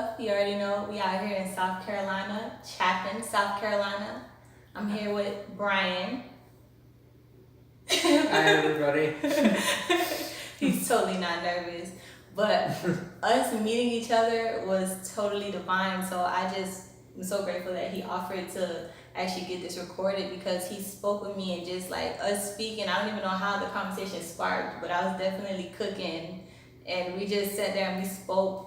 stuff. You already know we out here in South Carolina, Chapin, South Carolina. I'm here with Bryan. Hi everybody. He's totally not nervous. But us meeting each other was totally divine. So I'm so grateful that he offered to actually get this recorded because he spoke with me and just like us speaking. I don't even know how the conversation sparked, but I was definitely cooking and we just sat there and we spoke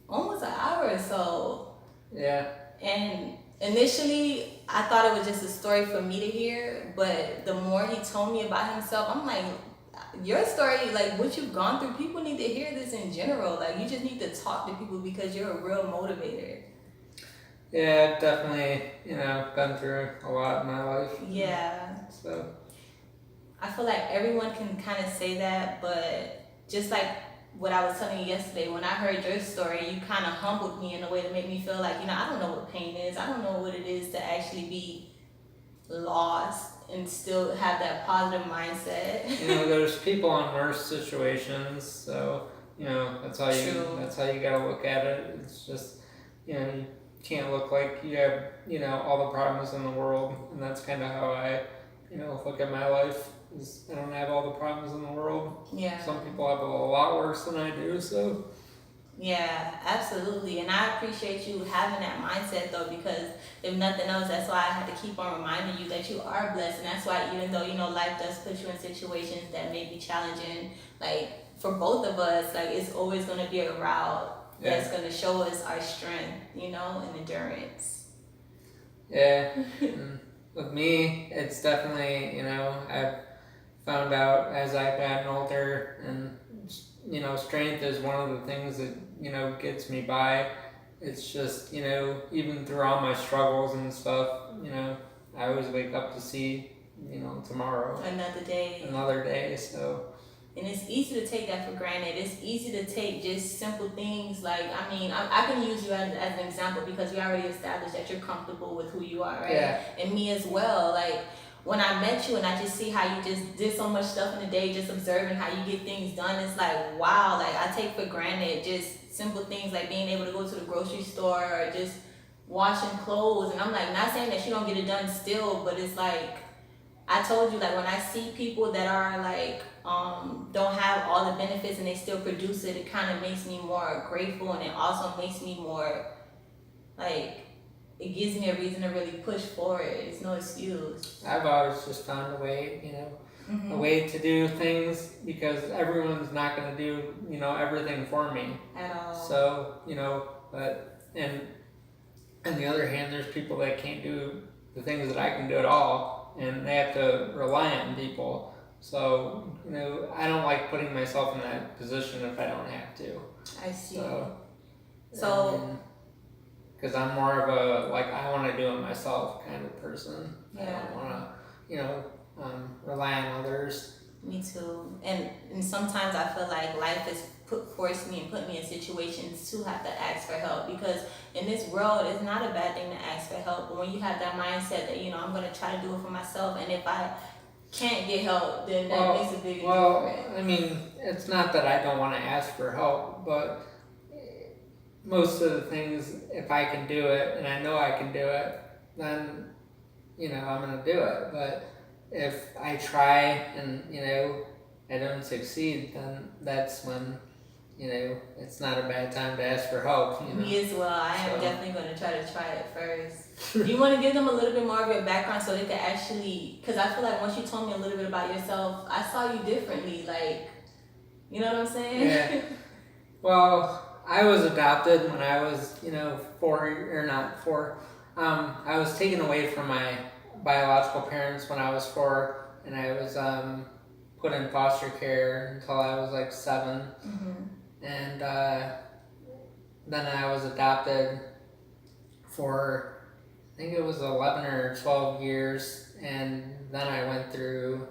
almost an hour or so. Yeah. And initially, I thought it was just a story for me to hear, but the more he told me about himself, I'm like, your story, like what you've gone through, people need to hear this in general. Like, you just need to talk to people because you're a real motivator. Yeah, I've definitely, been through a lot in my life. Yeah. So. I feel like everyone can kind of say that, but just like what I was telling you yesterday, when I heard your story, you kind of humbled me in a way to make me feel like, I don't know what pain is. I don't know what it is to actually be lost and still have that positive mindset. There's people in worse situations, so that's how you gotta look at it. It's just you can't look like you have all the problems in the world, and that's kind of how I look at my life. Is I don't have all the problems in the world. Yeah. Some people have a lot worse than I do, so. Yeah, absolutely. And I appreciate you having that mindset though, because if nothing else, that's why I had to keep on reminding you that you are blessed. And that's why even though, life does put you in situations that may be challenging, like for both of us, like it's always gonna be a route that's gonna show us our strength, and endurance. Yeah. With me, it's definitely, I've found out as I've gotten older, and strength is one of the things that gets me by. It's just even through all my struggles and stuff, I always wake up to see tomorrow, another day. So. And it's easy to take that for granted. It's easy to take just simple things like, I can use you as an example because we already established that you're comfortable with who you are, right? Yeah. And me as well. Like, when I met you and I just see how you just did so much stuff in the day, just observing how you get things done, it's like, wow, like I take for granted just simple things like being able to go to the grocery store or just washing clothes. And I'm like, not saying that you don't get it done still, but it's like, I told you, like when I see people that are like, don't have all the benefits and they still produce it, it kind of makes me more grateful, and it also makes me more like, it gives me a reason to really push forward. It's no excuse. I've always just found a way, a way to do things because everyone's not going to do, everything for me. At all. So, but, and on the other hand, there's people that can't do the things that I can do at all, and they have to rely on people. So, I don't like putting myself in that position if I don't have to. I see. So because I'm more of a, like, I want to do it myself kind of person. Yeah. I don't want to, rely on others. Me too. And sometimes I feel like life has forced me and put me in situations to have to ask for help, because in this world, it's not a bad thing to ask for help. But when you have that mindset that, I'm going to try to do it for myself, and if I can't get help, then that makes a big difference. I mean, it's not that I don't want to ask for help, but most of the things, if I can do it and I know I can do it, then I'm gonna do it. But if I try and I don't succeed, then that's when it's not a bad time to ask for help. Me as well. I am definitely going to try it first. Do you want to give them a little bit more of your background so they can actually, because I feel like once you told me a little bit about yourself, I saw you differently. Like, you know what I'm saying? Yeah. Well, I was adopted when I was, 4 or not 4. I was taken away from my biological parents when I was 4, and I was put in foster care until I was like 7. Mm-hmm. And then I was adopted for, I think it was 11 or 12 years, and then I went through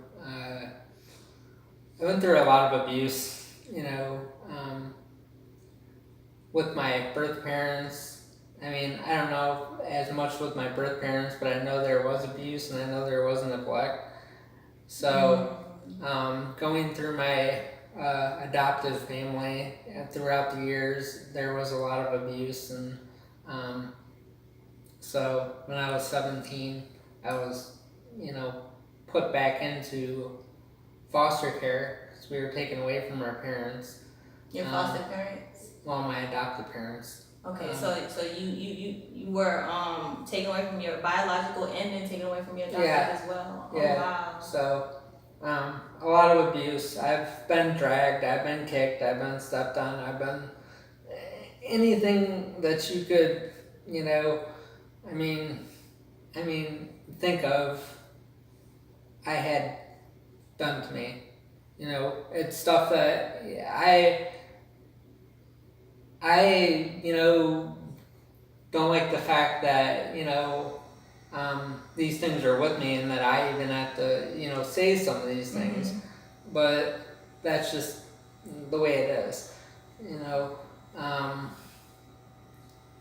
a lot of abuse, with my birth parents. I mean, I don't know as much with my birth parents, but I know there was abuse and I know there was neglect. So, going through my adoptive family. Throughout the years, there was a lot of abuse, and um, so when I was 17, I was, put back into foster care because we were taken away from our parents. Your foster parents? Well, my adopted parents. Okay, so you were taken away from your biological and then taken away from your adopted as well. Oh, yeah. Wow. So a lot of abuse. I've been dragged. I've been kicked. I've been stepped on. I've been anything that you could, I mean, think of. I had done to me. It's stuff that I don't like the fact that these things are with me and that I even have to say some of these things, but that's just the way it is.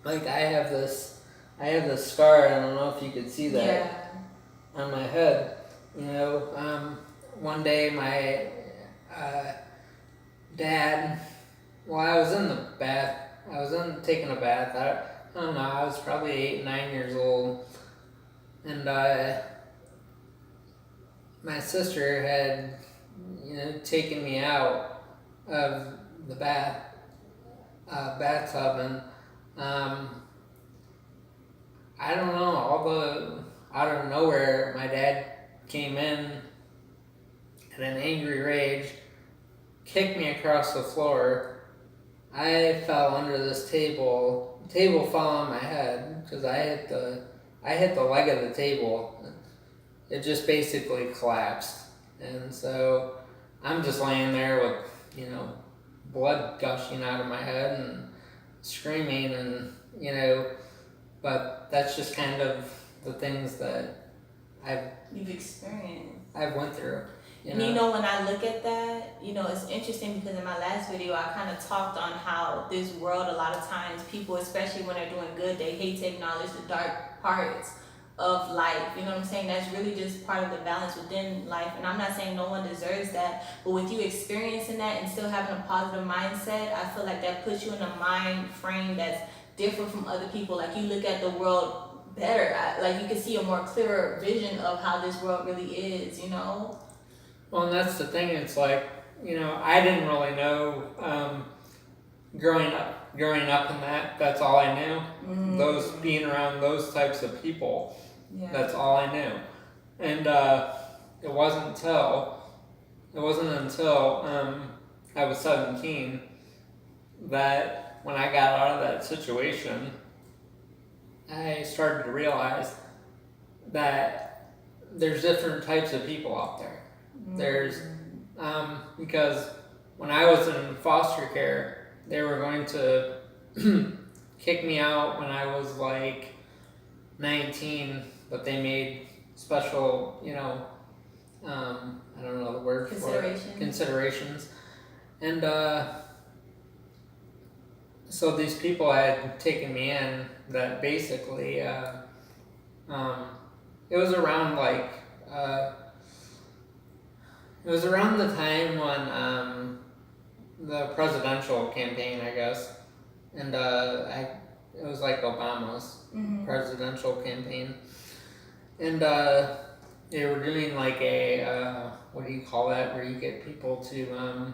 Like I have this scar. I don't know if you could see that on my head. One day my dad. Well, I was in the bath. I was taking a bath. I don't know. I was probably 8, 9 years old, and my sister had, taken me out of the bathtub, and I don't know. Out of nowhere, my dad came in in an angry rage, kicked me across the floor. I fell under this table. The table fell on my head because I hit the leg of the table. It just basically collapsed, and so I'm just laying there with blood gushing out of my head and screaming, and but that's just kind of the things that You've experienced. I've went through. And when I look at that, it's interesting because in my last video, I kind of talked on how this world, a lot of times people, especially when they're doing good, they hate to acknowledge the dark parts of life. You know what I'm saying? That's really just part of the balance within life. And I'm not saying no one deserves that, but with you experiencing that and still having a positive mindset, I feel like that puts you in a mind frame that's different from other people. Like you look at the world better. Like you can see a more clearer vision of how this world really is, Well, and that's the thing. It's like, I didn't really know growing up in that's all I knew. Mm-hmm. Those being around those types of people, that's all I knew. And it wasn't until I was 17 that when I got out of that situation, I started to realize that there's different types of people out there. There's because when I was in foster care, they were going to kick me out when I was like 19, but they made special, I don't know the word for it, considerations. And so these people had taken me in that basically, it was around like, it was around the time when the presidential campaign, I guess, and it was like Obama's presidential campaign, and they were doing like a what do you call that, where you get people to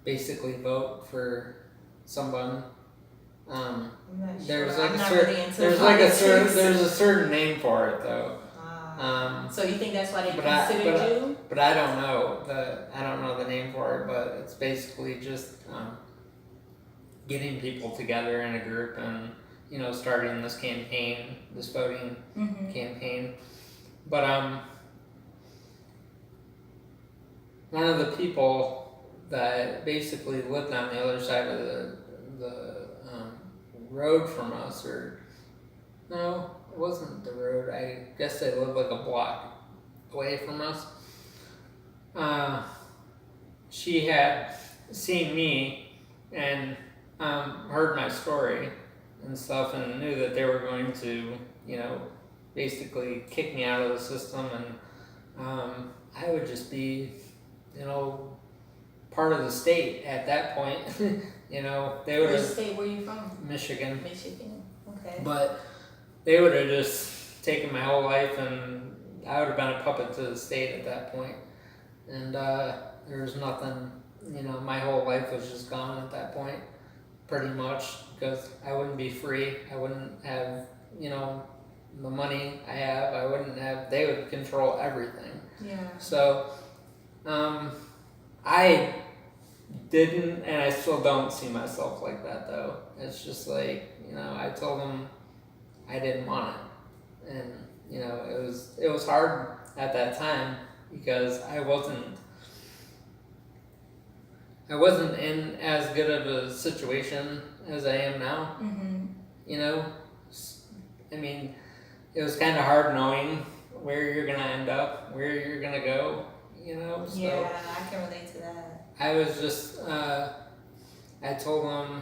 basically vote for someone. There's a certain name for it though. So you think that's why they considered you? But I don't know the name for it. But it's basically just getting people together in a group and starting this campaign, this voting campaign. But one of the people that basically lived on the other side of the road from us, or no, it wasn't the road. I guess they lived like a block away from us. She had seen me and heard my story and stuff, and knew that they were going to, basically kick me out of the system. And I would just be, you know, part of the state at that point. You know, they would Which have state were you from? Michigan, Michigan. Okay. but they would have just taken my whole life, and I would have been a puppet to the state at that point. And there was nothing, you know, my whole life was just gone at that point, pretty much, because I wouldn't be free. I wouldn't have, you know, the money I have. I wouldn't have. They would control everything. Yeah. So, I didn't, and I still don't see myself like that though. It's just like, you know, I told them I didn't want it, and you know, it was hard at that time because I wasn't in as good of a situation as I am now. Mm-hmm. You know, I mean, it was kind of hard knowing where you're gonna end up, where you're gonna go. You know, so Yeah, I can relate to that. I was just, I told them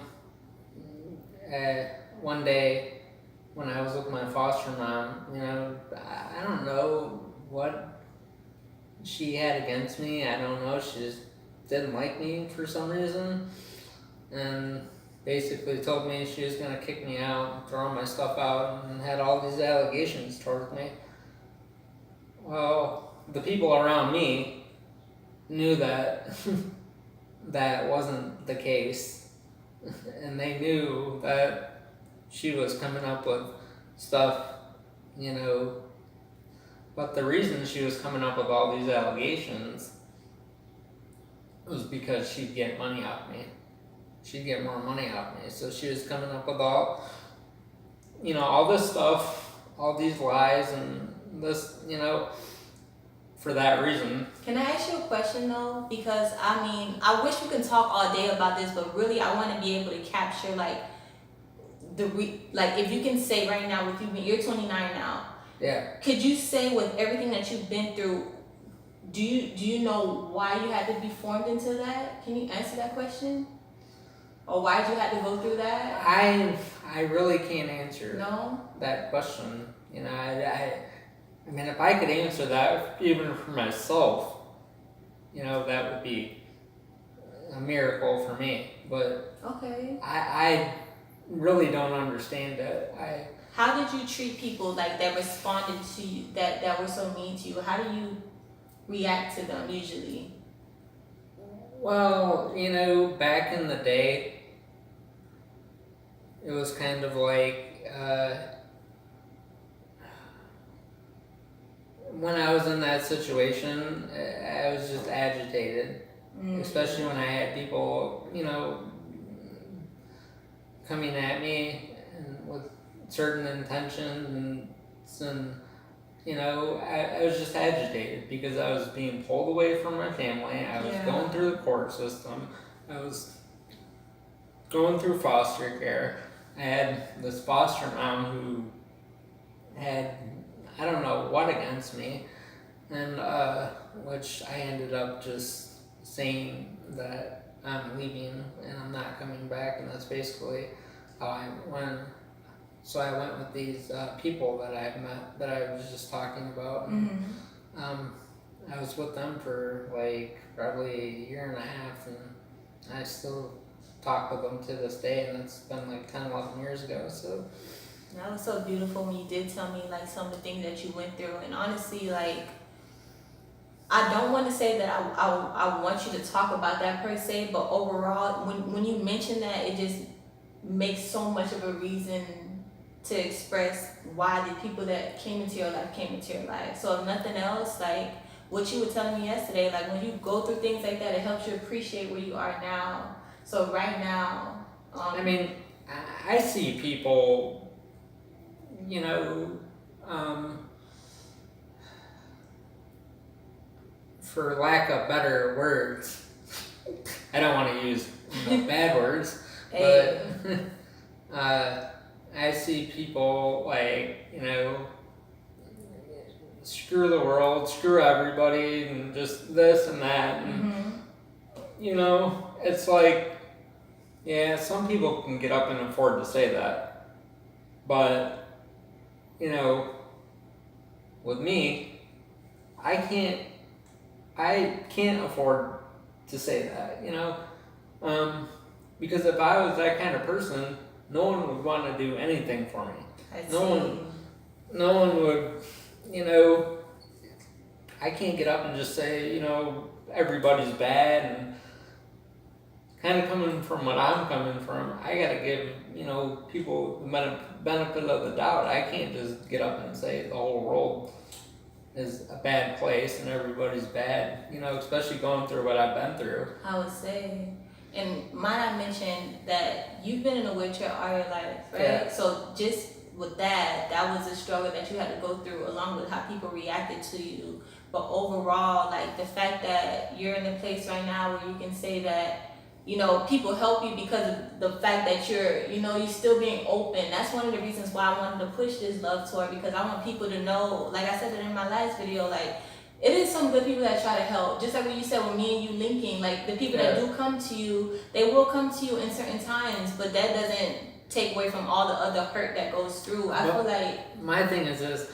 one day when I was with my foster mom, you know, I don't know what she had against me. I don't know. She just didn't like me for some reason. And basically told me she was going to kick me out, throw my stuff out, and had all these allegations towards me. Well, the people around me knew that that wasn't the case, and they knew that she was coming up with stuff, you know, but the reason she was coming up with all these allegations was because she'd get money off me. She'd get more money off me, so she was coming up with all, you know, all this stuff, all these lies, and this, you know, for that reason. Can I ask you a question though? Because I mean, I wish we could talk all day about this, but really, I want to be able to capture like like if you can say right now, with you're 29 now. Yeah. Could you say with everything that you've been through, do you know why you had to be formed into that? Can you answer that question? Or why did you have to go through that? I really can't answer that question. You know, I mean, if I could answer that, even for myself, you know, that would be a miracle for me. But okay, I really don't understand it. How did you treat people like that responded to you, that were so mean to you? How do you react to them usually? Well, you know, back in the day, it was kind of like when I was in that situation, I was just agitated, especially when I had people, you know, coming at me and with certain intentions, and you know, I was just agitated because I was being pulled away from my family. I was going through the court system. I was going through foster care. I had this foster mom who had, I don't know what against me, and which I ended up just saying that I'm leaving and I'm not coming back, and that's basically how I went. So I went with these people that I've met, that I was just talking about, and I was with them for like probably a year and a half, and I still talk with them to this day, and it's been like 10, 11 years ago. So that was so beautiful when you did tell me like some of the things that you went through, and honestly, like I don't want to say that I want you to talk about that per se, but overall, when you mention that, it just makes so much of a reason to express why the people that came into your life. So if nothing else, like what you were telling me yesterday, like when you go through things like that, it helps you appreciate where you are now. So right now, I mean, I see people, you know, for lack of better words, I don't want to use bad words, but I see people like, you know, screw the world, screw everybody, and just this and that, and you know, it's like, yeah, some people can get up and afford to say that, but you know, with me, I can't I can't afford to say that, because if I was that kind of person, no one would want to do anything for me. No one would, I can't get up and just say, everybody's bad. And kind of coming from what I'm coming from, I gotta give, people the benefit of the doubt. I can't just get up and say the whole world is a bad place and everybody's bad, especially going through what I've been through. I would say, and might I mention that you've been in a wheelchair all your life, right? Yeah. So just with that was a struggle that you had to go through, along with how people reacted to you. But overall, like the fact that you're in a place right now where you can say that, people help you because of the fact that you're still being open. That's one of the reasons why I wanted to push this love tour, because I want people to know, like I said it in my last video, like it is some good people that try to help. Just like what you said with me and you linking, like the people that do come to you, they will come to you in certain times, but that doesn't take away from all the other hurt that goes through. I feel like my thing is this: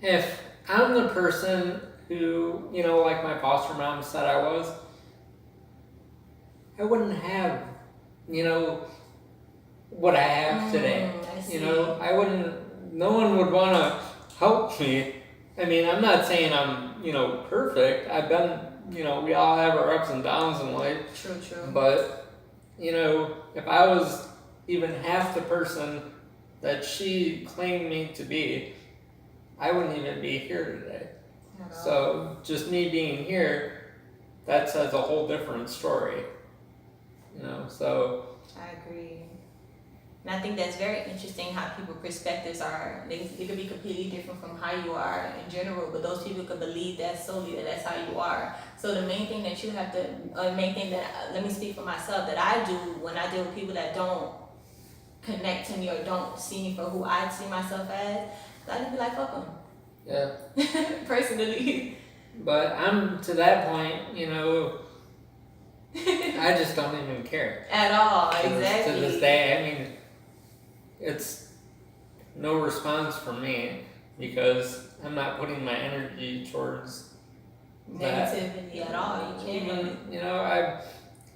if I'm the person who, like my foster mom said I was, I wouldn't have, what I have today. I wouldn't, no one would want to help me. I mean, I'm not saying I'm, perfect. I've been, we all have our ups and downs in life. True. But, if I was even half the person that she claimed me to be, I wouldn't even be here today. So just me being here, that says a whole different story. So I agree. And I think that's very interesting how people's perspectives are. They could be completely different from how you are in general, but those people could believe that solely that that's how you are. So the main thing that you have to, let me speak for myself, that I do when I deal with people that don't connect to me or don't see me for who I see myself as, I just be like, fuck them. Yeah. Personally. But I'm to that point, I just don't even care. At all, exactly. To this day, I mean, it's no response from me because I'm not putting my energy towards negativity at all. You can't. Even,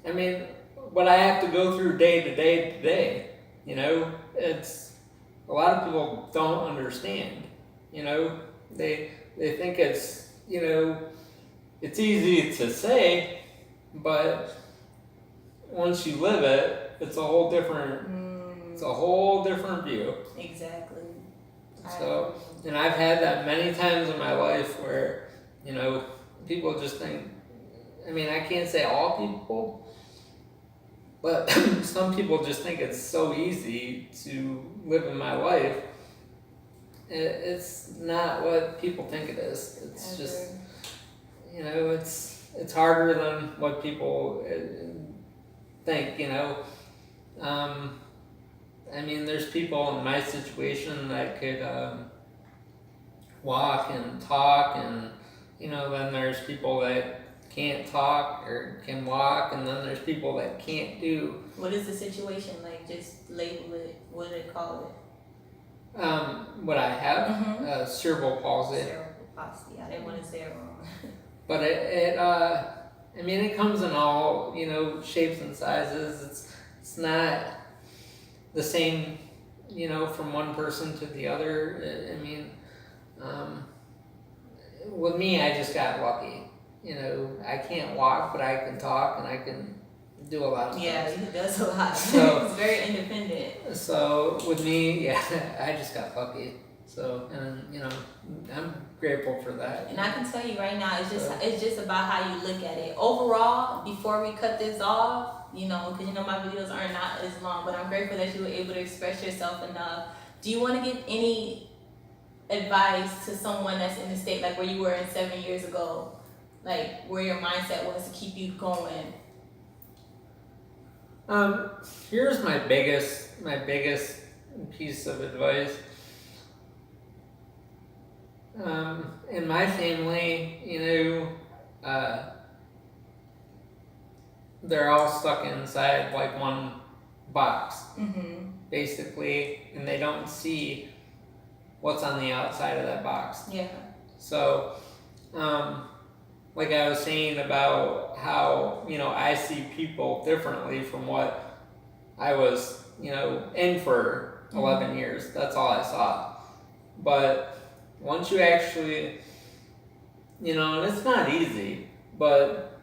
I mean, what I have to go through day to day, it's a lot of people don't understand. They think it's, it's easy to say, but once you live it, it's a whole different view. Exactly. So, and I've had that many times in my life where, people just think, I mean, I can't say all people, but some people just think it's so easy to live in my life. It's not what people think it is. It's just, it's harder than what people think, I mean, there's people in my situation that could walk and talk, and then there's people that can't talk or can walk, and then there's people that can't do. What is the situation like? Just label it. What do they call it? What I have, cerebral palsy. Cerebral palsy. I didn't want to say it wrong. But it comes in all, shapes and sizes. It's not the same, from one person to the other. I mean, with me, I just got lucky. I can't walk, but I can talk and I can do a lot of things. Yeah, he does a lot. So, he's very independent. So with me, yeah, I just got lucky. So, and I'm grateful for that. And I can tell you right now, it's just about how you look at it. Overall, before we cut this off, because my videos are not as long, but I'm grateful that you were able to express yourself enough. Do you want to give any advice to someone that's in the state like where you were 7 years ago, like where your mindset was to keep you going? Here's my biggest piece of advice. In my family, they're all stuck inside like one box, basically, and they don't see what's on the outside of that box. Yeah. So, like I was saying about how, I see people differently from what I was, in for 11 years. That's all I saw. But once you actually, and it's not easy, but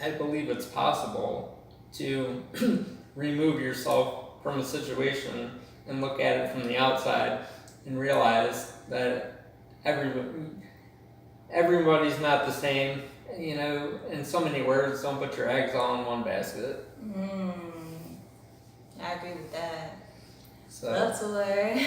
I believe it's possible to remove yourself from a situation and look at it from the outside and realize that everybody's not the same. In so many words, don't put your eggs all in one basket. I agree with that. So Love to learn.